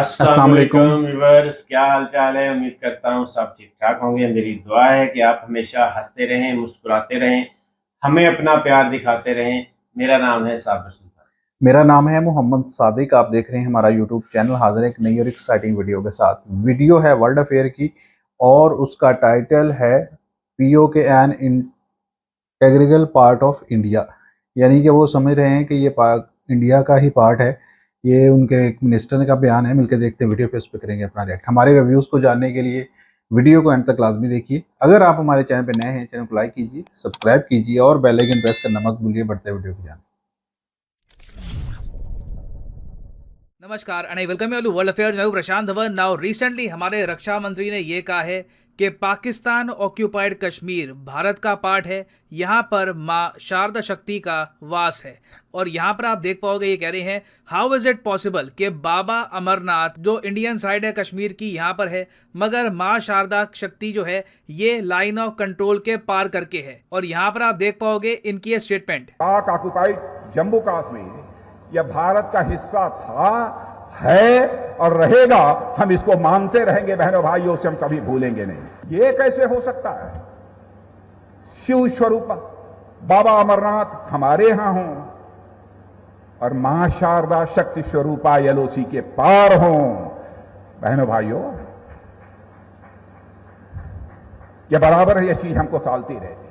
अस्सलाम वालेकुम व्यूअर्स, क्या हाल चाल है। उम्मीद करता हूँ सब ठीक ठाक होंगे। मेरी दुआ है कि आप हमेशा हंसते रहें, मुस्कुराते रहें, हमें अपना प्यार दिखाते रहें। मेरा नाम है साबिर सुल्तान। मेरा नाम है मोहम्मद सादिक। आप देख रहे हैं हमारा यूट्यूब चैनल। हाजिर है एक नई और एक्साइटिंग वीडियो के साथ। वीडियो है वर्ल्ड अफेयर की और उसका टाइटल है PoK an integral part of India. यानी कि वो समझ रहे हैं कि ये इंडिया का ही पार्ट है। ये उनके एक मिनिस्टर का बयान है। मिलकर देखते हैं वीडियो पे, उस पर करेंगे अपना रिएक्ट। हमारे रिव्यूज़ को जानने के लिए वीडियो को एंड तक लाजमी देखिए। अगर आप हमारे चैनल पर नए हैं, चैनल को लाइक कीजिए, सब्सक्राइब कीजिए और बेल आइकन प्रेस करना मत भूलिए। बढ़ते वीडियो को जाने। नमस्कार and I welcome you to world affairs. मैं हूं प्रशांत धवन। नाउ रिसेंटली हमारे रक्षा मंत्री ने यह कहा है कि पाकिस्तान ऑक्यूपाइड कश्मीर भारत का पार्ट है। यहां पर मां शारदा शक्ति का वास है। और यहां पर आप देख पाओगे ये कह रहे हैं हाउ इज इट पॉसिबल कि बाबा अमरनाथ जो इंडियन साइड है कश्मीर की यहां पर है, मगर मां शारदा शक्ति जो है ये लाइन ऑफ कंट्रोल के पार करके है। और यहां पर आप देख पाओगे इनकी स्टेटमेंट। पाक ऑक्युपाइड जम्मू कश्मीर यह भारत का हिस्सा था, है और रहेगा। हम इसको मानते रहेंगे बहनों भाइयों से, हम कभी भूलेंगे नहीं। ये कैसे हो सकता है? शिव स्वरूप बाबा अमरनाथ हमारे यहां हों और मां शारदा शक्ति स्वरूपा एलओसी के पार हों। बहनों भाइयों, यह बराबर है, यह चीज हमको सालती रहती है।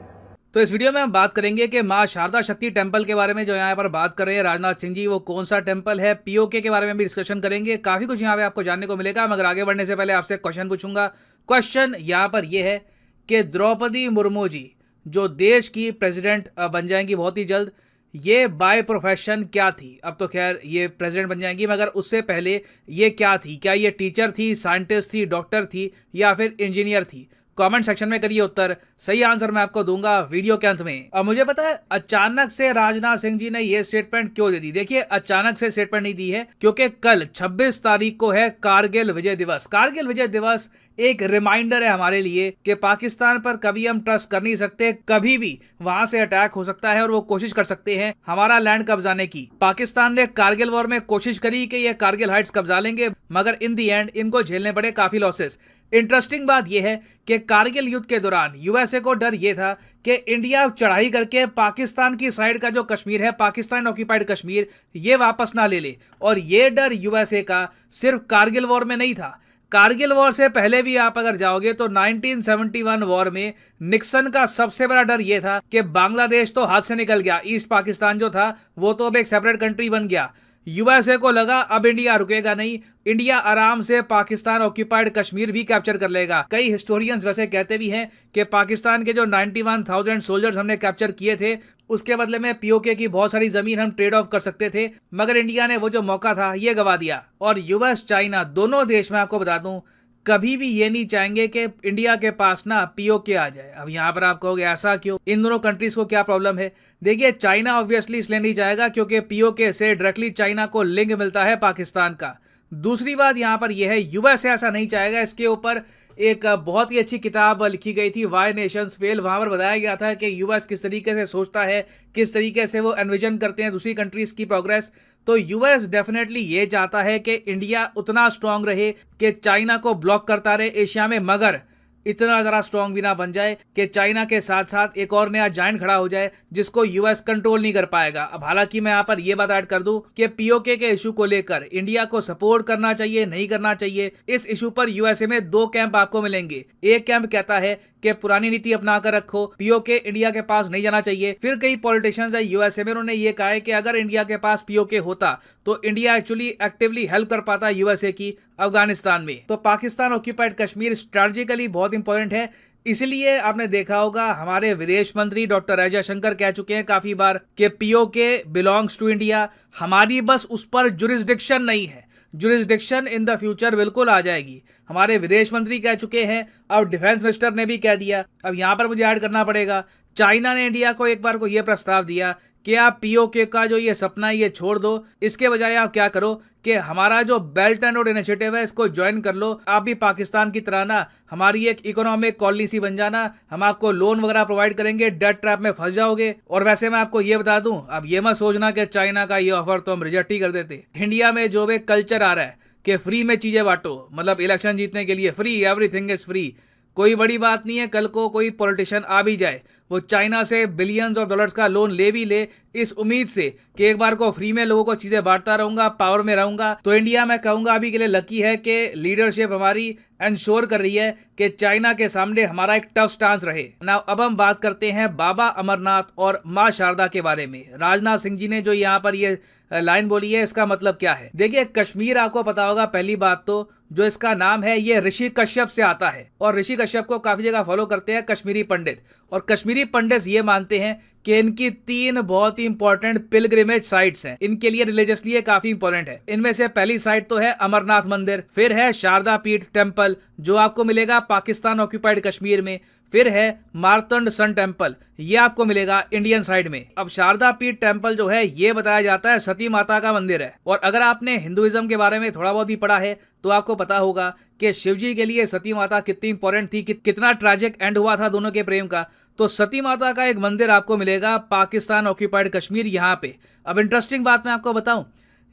तो इस वीडियो में हम बात करेंगे कि मां शारदा शक्ति टेम्पल के बारे में जो यहाँ पर बात कर रहे हैं राजनाथ सिंह जी, वो कौन सा टेम्पल है। पीओके के बारे में भी डिस्कशन करेंगे। काफी कुछ यहाँ पे आपको जानने को मिलेगा। मगर आगे बढ़ने से पहले आपसे क्वेश्चन पूछूंगा। क्वेश्चन यहाँ पर यह है कि द्रौपदी मुर्मू जी जो देश की प्रेसिडेंट बन जाएंगी बहुत ही जल्द, ये बाय प्रोफेशन क्या थी? अब तो खैर ये प्रेसिडेंट बन जाएंगी, मगर उससे पहले ये क्या थी? क्या ये टीचर थी, साइंटिस्ट थी, डॉक्टर थी या फिर इंजीनियर थी? कमेंट सेक्शन में करिए उत्तर। सही आंसर मैं आपको दूंगा वीडियो के अंत में। अब मुझे पता है अचानक से राजनाथ सिंह जी ने ये स्टेटमेंट क्यों दे दी। देखिए, अचानक से स्टेटमेंट नहीं दी है क्योंकि कल 26 तारीख को है कारगिल विजय दिवस। कारगिल विजय दिवस एक रिमाइंडर है हमारे लिए कि पाकिस्तान पर कभी हम ट्रस्ट कर नहीं सकते। कभी भी वहां से अटैक हो सकता है और वो कोशिश कर सकते हैं हमारा लैंड कब्जाने की। पाकिस्तान ने कारगिल वॉर में कोशिश करी कि ये कारगिल हाइट्स कब्जा लेंगे, मगर इन दी एंड इनको झेलने पड़े काफी लॉसेस। इंटरेस्टिंग बात यह है कि कारगिल युद्ध के दौरान यूएसए को डर यह था कि इंडिया चढ़ाई करके पाकिस्तान की साइड का जो कश्मीर है, पाकिस्तान ऑक्यूपाइड कश्मीर, ये वापस ना ले ले। और ये डर यूएसए का सिर्फ कारगिल वॉर में नहीं था। कारगिल वॉर से पहले भी आप अगर जाओगे तो 1971 वॉर में निक्सन का सबसे बड़ा डर यह था कि बांग्लादेश तो हाथ से निकल गया, ईस्ट पाकिस्तान जो था वो तो अब एक सेपरेट कंट्री बन गया। यूएसए को लगा अब इंडिया रुकेगा नहीं, इंडिया आराम से पाकिस्तान ऑक्यूपाइड कश्मीर भी कैप्चर कर लेगा। कई हिस्टोरियंस वैसे कहते भी हैं कि पाकिस्तान के जो 91,000 सोल्जर्स हमने कैप्चर किए थे उसके बदले में पीओके की बहुत सारी जमीन हम ट्रेड ऑफ कर सकते थे, मगर इंडिया ने वो जो मौका था ये गवा दिया। और यूएस चाइना दोनों देश में आपको बता दूं कभी भी ये नहीं चाहेंगे कि इंडिया के पास ना पीओके आ जाए। अब यहाँ पर आप कहोगे ऐसा क्यों, इन दोनों कंट्रीज को क्या प्रॉब्लम है? देखिए, चाइना ऑब्वियसली इसलिए नहीं चाहेगा क्योंकि पीओके से डायरेक्टली चाइना को लिंक मिलता है पाकिस्तान का। दूसरी बात यहाँ पर यह है यूएसए ऐसा नहीं चाहेगा। इसके ऊपर एक बहुत ही अच्छी किताब लिखी गई थी, वाई नेशंस फेल। वहां पर बताया गया था कि यूएस किस तरीके से सोचता है, किस तरीके से वो एनविजन करते हैं दूसरी कंट्रीज की प्रोग्रेस। तो यूएस डेफिनेटली ये चाहता है कि इंडिया उतना स्ट्रांग रहे कि चाइना को ब्लॉक करता रहे एशिया में, मगर इतना जरा स्ट्रांग भी ना बन जाए कि चाइना के साथ साथ एक और नया जायंट खड़ा हो जाए जिसको यूएस कंट्रोल नहीं कर पाएगा। अब हालांकि मैं यहाँ पर यह बात ऐड कर दूं कि पीओके के इशू को लेकर इंडिया को सपोर्ट करना चाहिए नहीं करना चाहिए, इस इशू पर यूएसए में दो कैंप आपको मिलेंगे। एक कैंप कहता है कि पुरानी नीति अपना कर रखो, पीओके इंडिया के पास नहीं जाना चाहिए। फिर कई पॉलिटिशियंस है यूएसए में, उन्होंने ये कहा है कि अगर इंडिया के पास पीओके होता तो इंडिया एक्चुअली एक्टिवली हेल्प कर पाता यूएसए की अफगानिस्तान में। तो पाकिस्तान ऑक्यूपाइड कश्मीर स्ट्रेटेजिकली बहुत इंपॉर्टेंट है। इसलिए आपने देखा होगा हमारे विदेश मंत्री डॉक्टर एस जयशंकर कह चुके हैं काफी बार कि पीओके बिलोंग्स टू इंडिया, हमारी बस उस पर जुरिस्डिक्शन नहीं है। जुरिस्डिक्शन इन द फ्यूचर बिल्कुल आ जाएगी। हमारे विदेश मंत्री कह चुके हैं, अब डिफेंस मिनिस्टर ने भी कह दिया। अब यहां पर मुझे ऐड करना पड़ेगा, चाइना ने इंडिया को एक बार को यह प्रस्ताव दिया कि आप पीओके का जो ये सपना है ये छोड़ दो, इसके बजाय आप क्या करो कि हमारा जो बेल्ट एंड रोड इनिशिएटिव है इसको ज्वाइन कर लो। आप भी पाकिस्तान की तरह ना हमारी एक इकोनॉमिक कॉलोनी सी बन जाना, हम आपको लोन वगैरह प्रोवाइड करेंगे, डेट ट्रैप में फंस जाओगे। और वैसे मैं आपको ये बता दूं, अब ये मत सोचना कि चाइना का ये ऑफर तो हम रिजेक्ट ही कर देते। इंडिया में जो भी कल्चर आ रहा है, कि फ्री में चीज़ें बांटो, मतलब इलेक्शन जीतने के लिए फ्री, एवरीथिंग इज फ्री। कोई बड़ी बात नहीं है, कल को कोई पॉलिटिशियन आ भी जाए, वो चाइना से बिलियंस ऑफ डॉलर्स का लोन ले भी ले इस उम्मीद से कि एक बार को फ्री में लोगों को चीज़ें बांटता रहूंगा, पावर में रहूंगा, तो इंडिया मैं कहूंगा अभी के लिए लकी है कि लीडरशिप हमारी इंश्योर कर रही है कि चाइना के सामने हमारा एक टफ स्टांस रहे ना। अब हम बात करते हैं बाबा अमरनाथ और माँ शारदा के बारे में। राजनाथ सिंह जी ने जो यहाँ पर ये लाइन बोली है, इसका मतलब क्या है? देखिए, कश्मीर आपको पता होगा, पहली बात तो जो इसका नाम है ये ऋषि कश्यप से आता है, और ऋषि कश्यप को काफी जगह फॉलो करते हैं कश्मीरी पंडित, और कश्मीरी पंडित ये मानते हैं कि इनकी 3 बहुत ही इंपॉर्टेंट पिलग्रिमेज साइट्स हैं, इनके लिए रिलीजियसली ये काफी इंपॉर्टेंट है। इनमें से पहली साइट तो है अमरनाथ मंदिर, फिर है शारदा पीठ टेम्पल जो आपको मिलेगा पाकिस्तान ऑक्यूपाइड कश्मीर में, फिर है मार्तंड सन टेम्पल, ये आपको मिलेगा इंडियन साइड में। अब शारदा पीठ टेम्पल जो है ये बताया जाता है सती माता का मंदिर है, और अगर आपने हिंदुइज्म के बारे में थोड़ा बहुत ही पढ़ा है तो आपको पता होगा कि शिवजी के लिए सती माता कितनी इंपॉर्टेंट थी, कितना ट्रैजिक एंड हुआ था दोनों के प्रेम का। तो सती माता का एक मंदिर आपको मिलेगा पाकिस्तान ऑक्यूपाइड कश्मीर यहाँ पे। अब इंटरेस्टिंग बात मैं आपको बताऊं,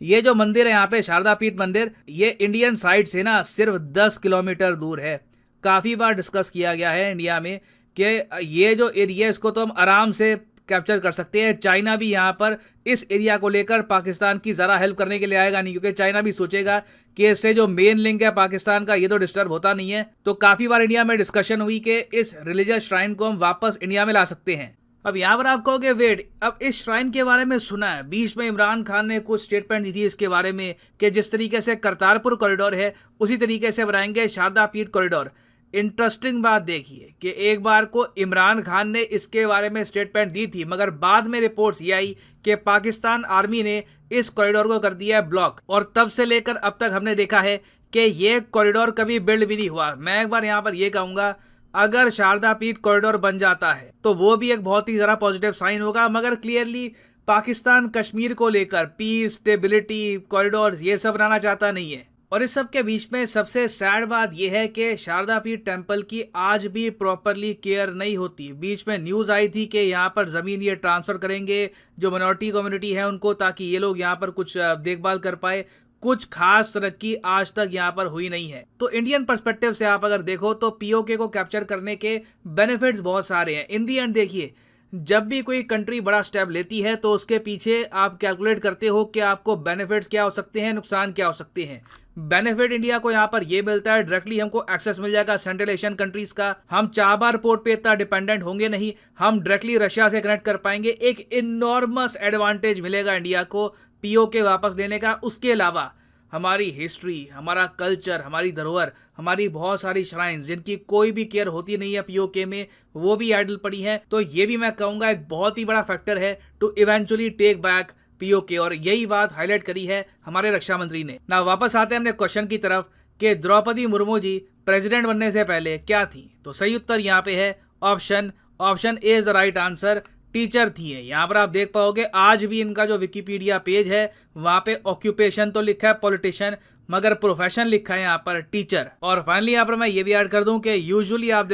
ये जो मंदिर है यहाँ पे शारदा पीठ मंदिर, ये इंडियन साइड से ना सिर्फ 10 किलोमीटर दूर है। काफ़ी बार डिस्कस किया गया है इंडिया में कि ये जो एरिया, इसको तो हम आराम से कैप्चर कर सकते हैं। चाइना भी यहाँ पर इस एरिया को लेकर पाकिस्तान की ज़रा हेल्प करने के लिए आएगा नहीं, क्योंकि चाइना भी सोचेगा कि इससे जो मेन लिंक है पाकिस्तान का ये तो डिस्टर्ब होता नहीं है। तो काफ़ी बार इंडिया में डिस्कशन हुई कि इस रिलीजियस श्राइन को हम वापस इंडिया में ला सकते हैं। अब यहाँ पर आप कहोगे वेट, अब इस श्राइन के बारे में सुना है, बीच में इमरान खान ने कुछ स्टेटमेंट दी थी इसके बारे में कि जिस तरीके से करतारपुर कॉरिडोर है उसी तरीके से बनाएंगे शारदा पीठ कॉरिडोर। इंटरेस्टिंग बात देखिए कि एक बार को इमरान खान ने इसके बारे में स्टेटमेंट दी थी, मगर बाद में रिपोर्ट्स ये आई कि पाकिस्तान आर्मी ने इस कॉरिडोर को कर दिया है ब्लॉक, और तब से लेकर अब तक हमने देखा है कि ये कॉरिडोर कभी बिल्ड भी नहीं हुआ। मैं एक बार यहाँ पर ये कहूँगा, अगर शारदा पीठ कॉरिडोर बन जाता है तो वो भी एक बहुत ही ज़रा पॉजिटिव साइन होगा, मगर क्लियरली पाकिस्तान कश्मीर को लेकर पीस, स्टेबिलिटी, कॉरिडोर्स ये सब बनाना चाहता नहीं है। और इस सब के बीच में सबसे सैड बात यह है कि शारदा पीठ टेम्पल की आज भी प्रॉपरली केयर नहीं होती। बीच में न्यूज़ आई थी कि यहाँ पर ज़मीन ये ट्रांसफ़र करेंगे जो मिनॉरिटी कम्युनिटी है उनको, ताकि ये लोग यहाँ पर कुछ देखभाल कर पाए। कुछ खास तरक्की आज तक यहाँ पर हुई नहीं है। तो इंडियन पर्सपेक्टिव से आप अगर देखो तो पीओके को कैप्चर करने के बेनिफिट्स बहुत सारे हैं। इन दी एंड देखिए, जब भी कोई कंट्री बड़ा स्टेप लेती है तो उसके पीछे आप कैलकुलेट करते हो कि आपको बेनिफिट्स क्या हो सकते हैं, नुकसान क्या हो सकते हैं। बेनिफिट इंडिया को यहाँ पर ये मिलता है, डायरेक्टली हमको एक्सेस मिल जाएगा सेंट्रल एशियन कंट्रीज का। हम चाबार पोर्ट पे इतना डिपेंडेंट होंगे नहीं, हम डायरेक्टली रशिया से कनेक्ट कर पाएंगे। एक इनॉर्मस एडवांटेज मिलेगा इंडिया को पीओके वापस लेने का। उसके अलावा हमारी हिस्ट्री, हमारा कल्चर, हमारी धरोहर, हमारी बहुत सारी श्राइन्स जिनकी कोई भी केयर होती नहीं है पीओके में, वो भी आइडल पड़ी हैं। तो ये भी मैं कहूँगा एक बहुत ही बड़ा फैक्टर है to eventually take back PoK, और यही बात हाईलाइट करी है हमारे रक्षा मंत्री ने। ना वापस आते हैं अपने क्वेश्चन की तरफ कि द्रौपदी मुर्मू जी प्रेसिडेंट बनने से पहले क्या थी, तो सही उत्तर यहाँ पे है option A is the right answer, teacher थी है। यहाँ पर आप देख पाओगे आज भी इनका जो विकिपीडिया पेज है वहाँ पे ऑक्यूपेशन तो लिखा है पॉलिटिशियन, मगर प्रोफेशन लिखा है यहाँ पर टीचर। और फाइनली यहाँ पर मैं ये भी ऐड कर दूं कि यूजुअली आप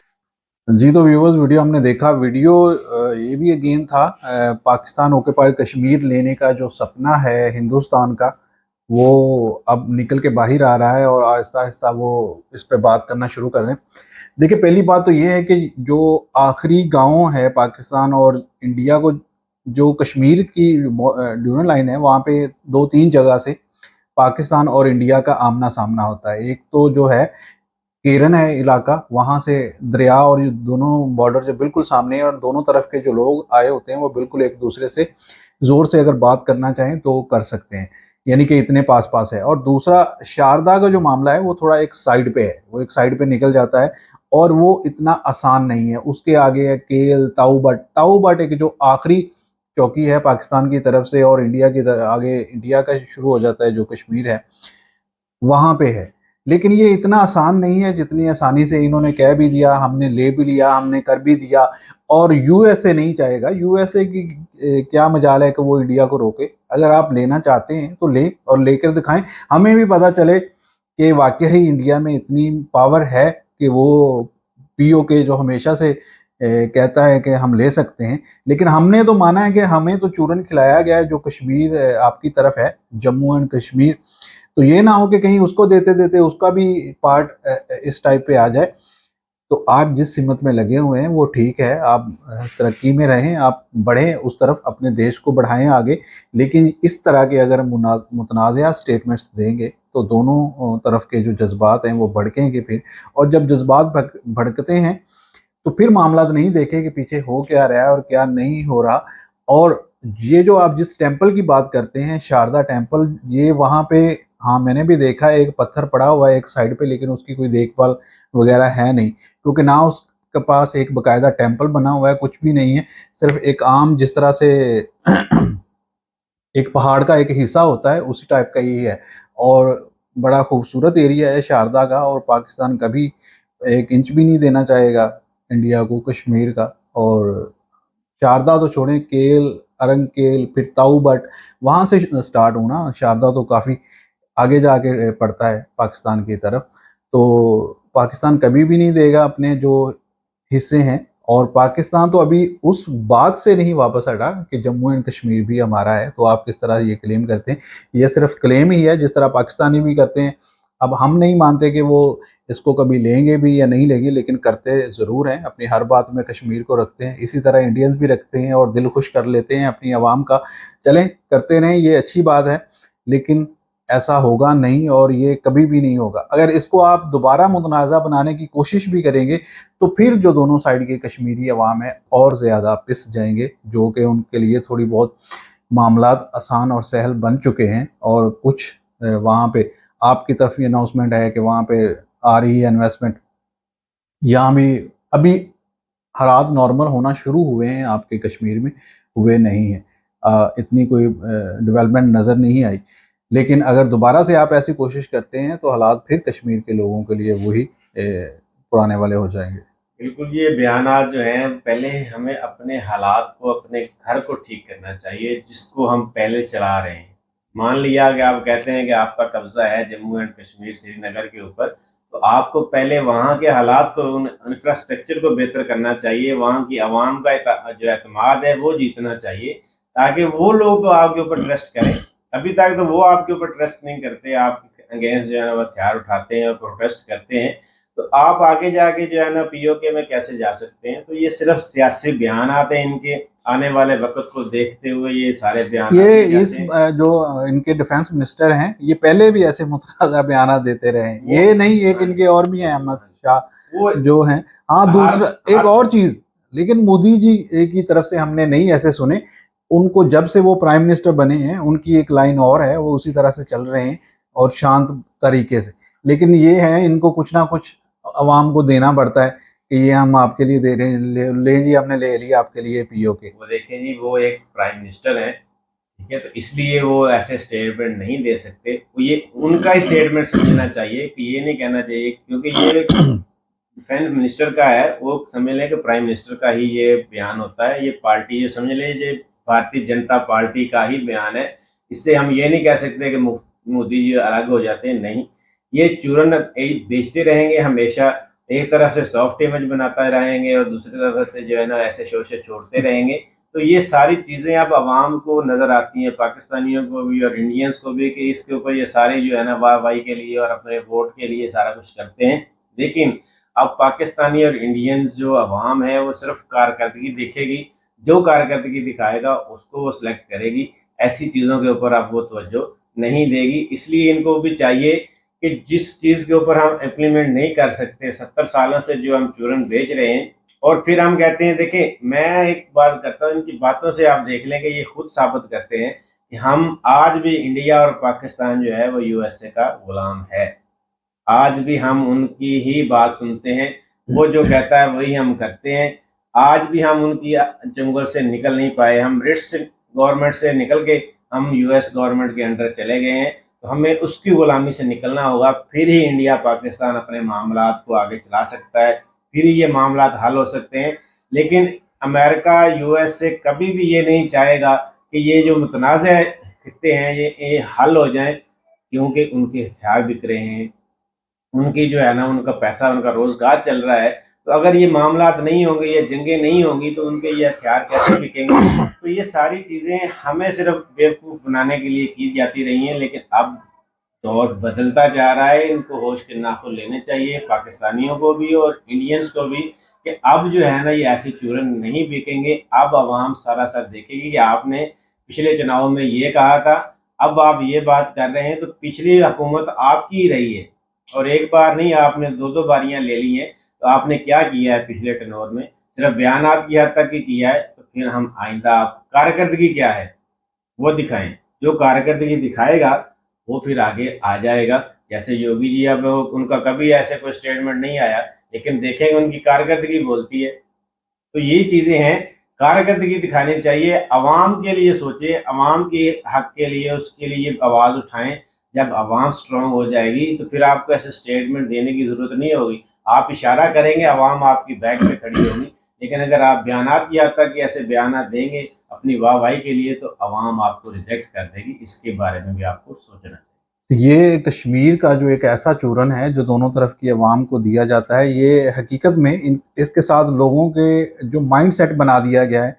जी, तो व्यूअर्स वीडियो हमने देखा। वीडियो ये भी अगेन था पाकिस्तान ऑक्यूपाइड कश्मीर लेने का जो सपना है हिंदुस्तान का, वो अब निकल के बाहर आ रहा है और आहिस्ता आहिस्ता वो इस पे बात करना शुरू कर रहे हैं। देखिए, पहली बात तो ये है कि जो आखिरी गांव है पाकिस्तान और इंडिया को, जो कश्मीर की ड्यूरल लाइन है, वहाँ पे 2-3 जगह से पाकिस्तान और इंडिया का आमना सामना होता है। एक तो जो है केरन है इलाका, वहाँ से दरिया और ये दोनों बॉर्डर जो बिल्कुल सामने है, और दोनों तरफ के जो लोग आए होते हैं वो बिल्कुल एक दूसरे से ज़ोर से अगर बात करना चाहें तो कर सकते हैं, यानी कि इतने पास पास है। और दूसरा शारदा का जो मामला है वो थोड़ा एक साइड पे है, वो एक साइड पे निकल जाता है और वो इतना आसान नहीं है। उसके आगे है केल, ताऊ बट एक जो आखिरी चौकी है पाकिस्तान की तरफ से, और इंडिया की आगे इंडिया का शुरू हो जाता है जो कश्मीर है, वहाँ पे है। लेकिन ये इतना आसान नहीं है जितनी आसानी से इन्होंने कह भी दिया, हमने ले भी लिया, हमने कर भी दिया। और यूएसए नहीं चाहेगा, यूएसए की क्या मजाल है कि वो इंडिया को रोके। अगर आप लेना चाहते हैं तो ले और लेकर दिखाएं, हमें भी पता चले कि वाकई ही इंडिया में इतनी पावर है कि वो पीओके जो हमेशा से कहता है कि हम ले सकते हैं। लेकिन हमने तो माना है कि हमें तो चूरन खिलाया गया है जो कश्मीर आपकी तरफ है, जम्मू एंड कश्मीर, तो ये ना हो कि कहीं उसको देते देते उसका भी पार्ट इस टाइप पे आ जाए। तो आप जिस हिम्मत में लगे हुए हैं वो ठीक है, आप तरक्की में रहें, आप बढ़ें उस तरफ, अपने देश को बढ़ाएं आगे। लेकिन इस तरह के अगर मुतनाज़िया स्टेटमेंट्स देंगे तो दोनों तरफ के जो जज्बात हैं वो भड़केंगे फिर, और जब जज्बात भड़कते हैं तो फिर मामला नहीं देखे कि पीछे हो क्या रहा है और क्या नहीं हो रहा। और ये जो आप जिस टेम्पल की बात करते हैं, शारदा टेम्पल, ये वहाँ पे, हाँ मैंने भी देखा है, एक पत्थर पड़ा हुआ है एक साइड पे, लेकिन उसकी कोई देखभाल वगैरह है नहीं, क्योंकि ना उसके पास एक बकायदा टेम्पल बना हुआ है, कुछ भी नहीं है, सिर्फ एक आम जिस तरह से एक पहाड़ का एक हिस्सा होता है उसी टाइप का ही है। और बड़ा खूबसूरत एरिया है शारदा का, और पाकिस्तान कभी 1 इंच भी नहीं देना चाहेगा इंडिया को कश्मीर का। और शारदा तो छोड़ें, केल, अरंकेल, फिर ताऊ बट, वहाँ से स्टार्ट होना, शारदा तो काफ़ी आगे जाके पड़ता है पाकिस्तान की तरफ। तो पाकिस्तान कभी भी नहीं देगा अपने जो हिस्से हैं, और पाकिस्तान तो अभी उस बात से नहीं वापस हटा कि जम्मू एंड कश्मीर भी हमारा है। तो आप किस तरह ये क्लेम करते हैं, ये सिर्फ क्लेम ही है, जिस तरह पाकिस्तानी भी करते हैं। अब हम नहीं मानते कि वो इसको कभी लेंगे भी या नहीं लेंगे, लेकिन करते ज़रूर हैं, अपनी हर बात में कश्मीर को रखते हैं। इसी तरह इंडियंस भी रखते हैं और दिल खुश कर लेते हैं अपनी आवाम का। चलें, करते रहें, ये अच्छी बात है, लेकिन ऐसा होगा नहीं और ये कभी भी नहीं होगा। अगर इसको आप दोबारा मुतनाज़ा बनाने की कोशिश भी करेंगे तो फिर जो दोनों साइड के कश्मीरी अवाम है और ज़्यादा पिस जाएंगे, जो कि उनके लिए थोड़ी बहुत मामलात आसान और सहल बन चुके हैं। और कुछ वहाँ पे आपकी तरफ ये अनाउंसमेंट है कि वहाँ पे आ रही है इन्वेस्टमेंट, यहाँ भी अभी हालात नॉर्मल होना शुरू हुए हैं, आपके कश्मीर में हुए नहीं हैं। इतनी कोई डेवलपमेंट नज़र नहीं आई। लेकिन अगर दोबारा से आप ऐसी कोशिश करते हैं तो हालात फिर कश्मीर के लोगों के लिए वही पुराने वाले हो जाएंगे। बिल्कुल, ये बयानात जो हैं, पहले हमें अपने हालात को, अपने घर को ठीक करना चाहिए जिसको हम पहले चला रहे हैं। मान लिया कि आप कहते हैं कि आपका कब्जा है जम्मू एंड कश्मीर, श्रीनगर के ऊपर, तो आपको पहले वहाँ के हालात को, उन इंफ्रास्ट्रक्चर को बेहतर करना चाहिए, वहाँ की आवाम का जो एतमाद है वो जीतना चाहिए, ताकि वो लोग तो आपके ऊपर ट्रस्ट करें। अभी तक तो वो आपके ऊपर ट्रस्ट नहीं करते, आपके अगेंस्ट जो है ना वो हथियार उठाते हैं और प्रोटेस्ट करते हैं। तो आप आगे जाके जो है ना पीओके में कैसे जा सकते हैं? तो ये सिर्फ सियासी बयान आते हैं, इनके आने वाले वक्त को देखते हुए ये सारे बयान ये इस जो इनके डिफेंस मिनिस्टर हैं, ये पहले भी ऐसे मुतनाज़ा बयान देते रहे हैं, ये नहीं, एक इनके और भी हैं, अहमद शाह वो जो हैं। हाँ, दूसरा एक और चीज, लेकिन मोदी जी की तरफ से हमने नहीं ऐसे सुने। उनको जब से वो प्राइम मिनिस्टर बने हैं उनकी एक लाइन और है, वो उसी तरह से चल रहे हैं और शांत तरीके से। लेकिन ये है, इनको कुछ ना कुछ अवाम को देना पड़ता है कि ये हम आपके लिए दे रहे हैं, ले जी, हमने ले लिया आपके लिए पीओके। वो देखें जी, वो एक प्राइम मिनिस्टर है, ठीक है, तो इसलिए वो ऐसे स्टेटमेंट नहीं दे सकते। वो ये उनका ही स्टेटमेंट समझना चाहिए कि ये नहीं कहना चाहिए, क्योंकि ये डिफेंस मिनिस्टर का है, वो समझ लें कि प्राइम मिनिस्टर का ही ये बयान होता है। ये पार्टी, ये समझ लीजिए भारतीय जनता पार्टी का ही बयान है। इससे हम ये नहीं कह सकते कि मोदी जी अलग हो जाते हैं, नहीं। ये चूरन बेचते रहेंगे हमेशा, एक तरफ से सॉफ्ट इमेज बनाता रहेंगे और दूसरी तरफ से जो है ना ऐसे शोशे छोड़ते रहेंगे। तो ये सारी चीज़ें अब आवाम को नज़र आती हैं, पाकिस्तानियों को भी और इंडियंस को भी, कि इसके ऊपर ये सारे जो है ना वाह-वाही के लिए और अपने वोट के लिए सारा कुछ करते हैं। लेकिन अब पाकिस्तानी और इंडियंस जो अवाम है वो सिर्फ कारकर्दगी देखेगी, जो कारकर्दगी दिखाएगा उसको वो सिलेक्ट करेगी। ऐसी चीज़ों के ऊपर अब वो तवज्जो नहीं देगी। इसलिए इनको भी चाहिए कि जिस चीज़ के ऊपर हम इम्प्लीमेंट नहीं कर सकते, 70 सालों से जो हम चूरन बेच रहे हैं, और फिर हम कहते हैं, देखें मैं एक बात करता हूँ, इनकी बातों से आप देख लें कि ये खुद साबित करते हैं कि हम आज भी, इंडिया और पाकिस्तान जो है वो यूएसए का गुलाम है। आज भी हम उनकी ही बात सुनते हैं, वो जो कहता है वही हम करते हैं। आज भी हम उनकी जंगल से निकल नहीं पाए, हम ब्रिटिश गवर्नमेंट से निकल के हम यूएस गवर्नमेंट के अंडर चले गए हैं। तो हमें उसकी गुलामी से निकलना होगा, फिर ही इंडिया पाकिस्तान अपने मामलात को आगे चला सकता है, फिर ये मामलात हल हो सकते हैं। लेकिन अमेरिका, यूएस से कभी भी ये नहीं चाहेगा कि ये जो मुतनाज़ खित्ते हैं ये हल हो जाएं, क्योंकि उनके हथियार बिक रहे हैं, उनकी जो है ना उनका पैसा, उनका रोजगार चल रहा है। तो अगर ये मामलात नहीं होंगे, ये जंगें नहीं होंगी, तो उनके ये हथियार कैसे बिकेंगे? तो ये सारी चीज़ें हमें सिर्फ बेवकूफ़ बनाने के लिए की जाती रही हैं। लेकिन अब दौर बदलता जा रहा है। इनको होश के नाखून लेने चाहिए, पाकिस्तानियों को भी और इंडियंस को भी, कि अब जो है ना ये ऐसे चूरन नहीं बिकेंगे। अब आवाम सरासर देखेगी कि आपने पिछले चुनाव में ये कहा था, अब आप ये बात कर रहे हैं, तो पिछली हुकूमत आपकी ही रही है और एक बार नहीं, आपने दो दो बारियां ले ली हैं। तो आपने क्या किया है पिछले टर्नओवर में? सिर्फ बयानात की हद तक ही किया है। तो फिर हम आइंदा आप कारकर्दगी क्या है वो दिखाएं। जो कारकर्दगी दिखाएगा वो फिर आगे आ जाएगा। जैसे योगी जी, अब उनका कभी ऐसे कोई स्टेटमेंट नहीं आया, लेकिन देखेंगे उनकी कारकर्दगी बोलती है। तो यही चीजें हैं, कारकर्दगी दिखानी चाहिए, अवाम के लिए सोचे, अवाम के हक के लिए उसके लिए आवाज उठाएं। जब अवाम स्ट्रांग हो जाएगी तो फिर आपको ऐसे स्टेटमेंट देने की जरूरत नहीं होगी। आप इशारा करेंगे, अवाम आपकी बैक पे खड़ी होगी। लेकिन अगर आप बयानात की हद तक ऐसे बयानात देंगे अपनी वाहवाही के लिए, तो अवाम आपको रिजेक्ट कर देगी। इसके बारे में भी आपको सोचना चाहिए। ये कश्मीर का जो एक ऐसा चूरन है जो दोनों तरफ की आवाम को दिया जाता है, ये हकीकत में इसके साथ लोगों के जो माइंड सेट बना दिया गया है,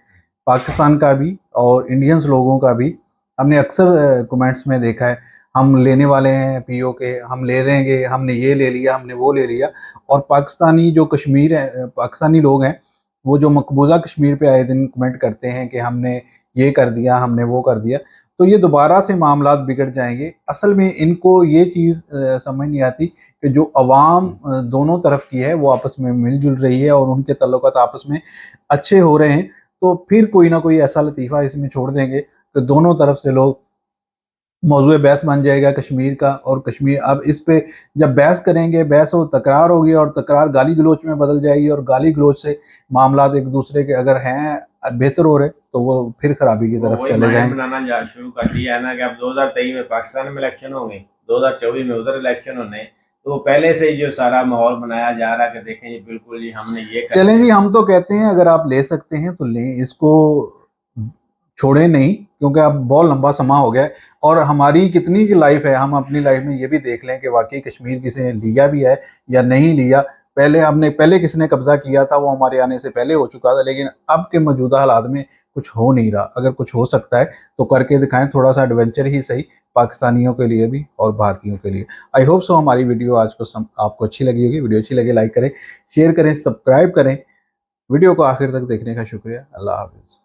पाकिस्तान का भी और इंडियंस लोगों का भी। हमने अक्सर कमेंट्स में देखा है, हम लेने वाले हैं पीओ के, हम ले लेंगे, हमने ये ले लिया, हमने वो ले लिया। और पाकिस्तानी जो कश्मीर है, पाकिस्तानी लोग हैं, वो जो मकबूजा कश्मीर पे आए दिन कमेंट करते हैं कि हमने ये कर दिया, हमने वो कर दिया, तो ये दोबारा से मामलात बिगड़ जाएंगे। असल में इनको ये चीज़ समझ नहीं आती कि जो अवाम दोनों तरफ की है वो आपस में मिलजुल रही है और उनके तल्लुकात आपस में अच्छे हो रहे हैं, तो फिर कोई ना कोई ऐसा लतीफ़ा इसमें छोड़ देंगे कि दोनों तरफ से लोग मौजूद बहस बन जाएगा कश्मीर का। और कश्मीर अब इस पे जब बहस करेंगे, बहस हो तकरार होगी और तकरार गाली गलोच में बदल जाएगी और गाली गलोच से मामलात एक दूसरे के अगर हैं बेहतर हो रहे तो वो फिर खराबी की तरफ चले माहौल जाएंगे। बनाना शुरू कर दिया है ना, कि अब 2023 में पाकिस्तान में इलेक्शन होंगे, 2024 में उधर इलेक्शन होने। तो पहले से ही जो सारा माहौल बनाया जा रहा है कि देखें जी बिल्कुल जी हमने ये कर चलें जी, हम तो कहते हैं अगर आप ले सकते हैं तो लें, इसको छोड़ें नहीं, क्योंकि अब बहुत लंबा समा हो गया है और हमारी कितनी की लाइफ है। हम अपनी लाइफ में ये भी देख लें कि वाकई कश्मीर किसी ने लिया भी है या नहीं लिया। पहले किसने कब्जा किया था वो हमारे आने से पहले हो चुका था, लेकिन अब के मौजूदा हालात में कुछ हो नहीं रहा। अगर कुछ हो सकता है तो करके दिखाएं, थोड़ा सा एडवेंचर ही सही, पाकिस्तानियों के लिए भी और भारतीयों के लिए। आई होप सो हमारी वीडियो आज को आपको अच्छी लगी होगी। वीडियो अच्छी लगे लाइक करें, शेयर करें, सब्सक्राइब करें। वीडियो को आखिर तक देखने का शुक्रिया। अल्लाह हाफिज़।